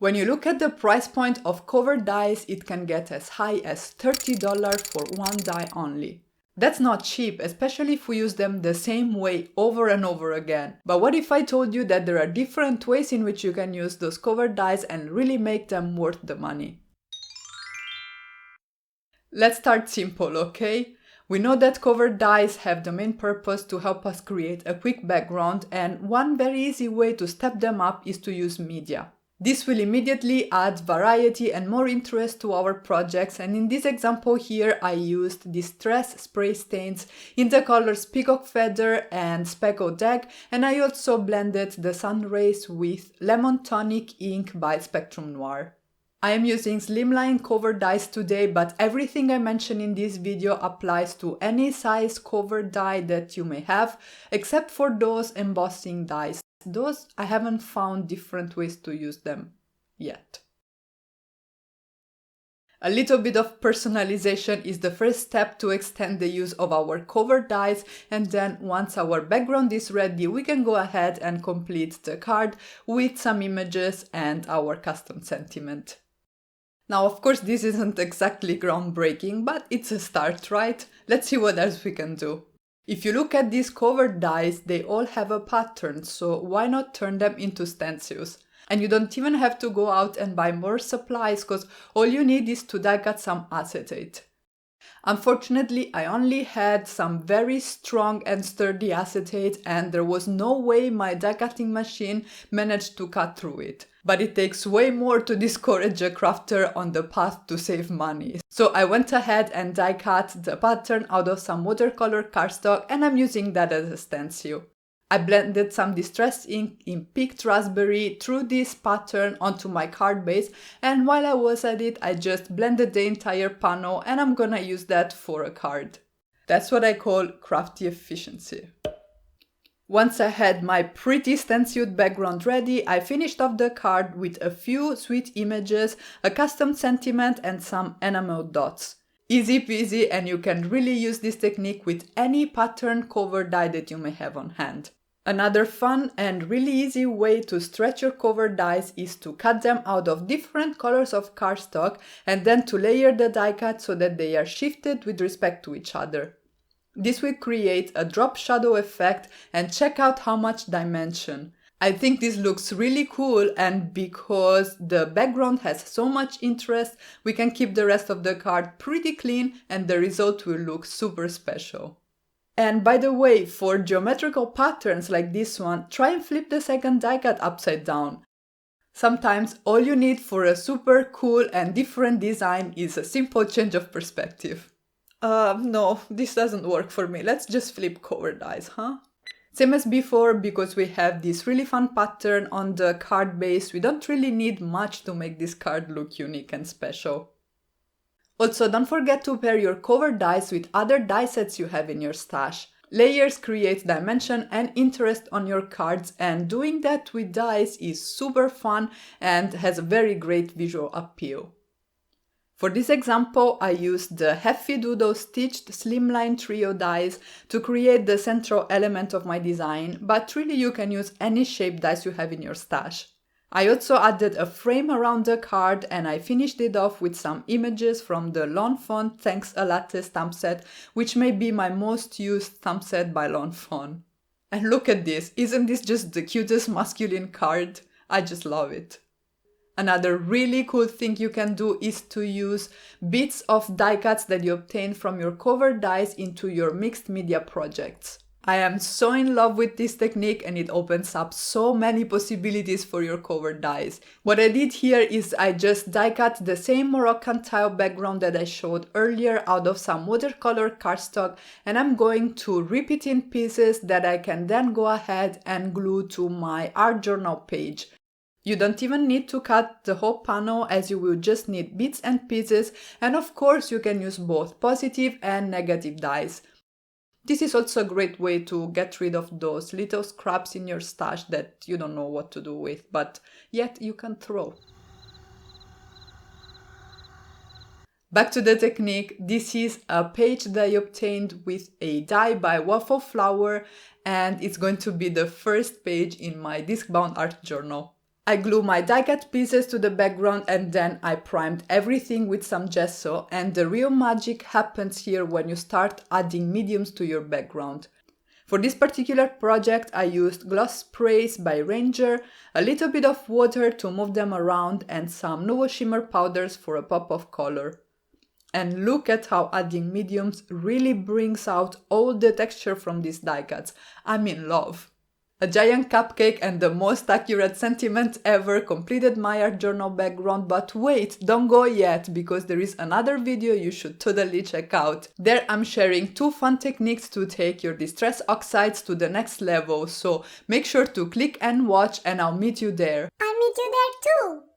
When you look at the price point of cover dies, it can get as high as $30 for one die only. That's not cheap, especially if we use them the same way over and over again. But what if I told you that there are different ways in which you can use those cover dies and really make them worth the money? Let's start simple, okay? We know that cover dies have the main purpose to help us create a quick background, and one very easy way to step them up is to use media. This will immediately add variety and more interest to our projects, and in this example here I used Distress spray stains in the colors Peacock Feather and Speckled Egg, and I also blended the sun rays with Lemon Tonic ink by Spectrum Noir. I am using Slimline cover dies today, but everything I mention in this video applies to any size cover die that you may have, except for those embossing dies. Those, I haven't found different ways to use them yet. A little bit of personalization is the first step to extend the use of our cover dies, and then once our background is ready, we can go ahead and complete the card with some images and our custom sentiment. Now, of course, this isn't exactly groundbreaking, but it's a start, right? Let's see what else we can do. If you look at these cover dies, they all have a pattern, so why not turn them into stencils? And you don't even have to go out and buy more supplies, because all you need is to die cut some acetate. Unfortunately, I only had some very strong and sturdy acetate, and there was no way my die cutting machine managed to cut through it. But it takes way more to discourage a crafter on the path to save money. So I went ahead and die cut the pattern out of some watercolor cardstock, and I'm using that as a stencil. I blended some distress ink in Picked Raspberry through this pattern onto my card base, and while I was at it, I just blended the entire panel, and I'm gonna use that for a card. That's what I call crafty efficiency. Once I had my pretty stenciled background ready, I finished off the card with a few sweet images, a custom sentiment, and some enamel dots. Easy peasy, and you can really use this technique with any pattern cover die that you may have on hand. Another fun and really easy way to stretch your cover dies is to cut them out of different colors of cardstock and then to layer the die cut so that they are shifted with respect to each other. This will create a drop shadow effect, and check out how much dimension. I think this looks really cool, and because the background has so much interest, we can keep the rest of the card pretty clean and the result will look super special. And by the way, for geometrical patterns like this one, try and flip the second die cut upside down. Sometimes all you need for a super cool and different design is a simple change of perspective. No, this doesn't work for me. Let's just flip cover dies, huh? Same as before, because we have this really fun pattern on the card base, we don't really need much to make this card look unique and special. Also, don't forget to pair your cover dies with other die sets you have in your stash. Layers create dimension and interest on your cards, and doing that with dies is super fun and has a very great visual appeal. For this example, I used the Heffy Doodle stitched Slimline trio dies to create the central element of my design, but really you can use any shape dies you have in your stash. I also added a frame around the card, and I finished it off with some images from the Lawn Fawn Thanks a Latte stamp set, which may be my most used stamp set by Lawn Fawn. And look at this, isn't this just the cutest masculine card? I just love it. Another really cool thing you can do is to use bits of die cuts that you obtain from your cover dies into your mixed media projects. I am so in love with this technique, and it opens up so many possibilities for your cover dies. What I did here is I just die cut the same Moroccan tile background that I showed earlier out of some watercolor cardstock, and I'm going to rip it in pieces that I can then go ahead and glue to my art journal page. You don't even need to cut the whole panel, as you will just need bits and pieces, and of course you can use both positive and negative dies. This is also a great way to get rid of those little scraps in your stash that you don't know what to do with, but yet you can throw. Back to the technique, this is a page that I obtained with a die by Waffle Flower, and it's going to be the first page in my disc-bound art journal. I glue my die cut pieces to the background and then I primed everything with some gesso, and the real magic happens here when you start adding mediums to your background. For this particular project I used gloss sprays by Ranger, a little bit of water to move them around, and some Nuvo shimmer powders for a pop of color. And look at how adding mediums really brings out all the texture from these die cuts. I'm in love. A giant cupcake and the most accurate sentiment ever completed my art journal background, but wait, don't go yet, because there is another video you should totally check out. There I'm sharing 2 fun techniques to take your distress oxides to the next level, so make sure to click and watch, and I'll meet you there. I'll meet you there too!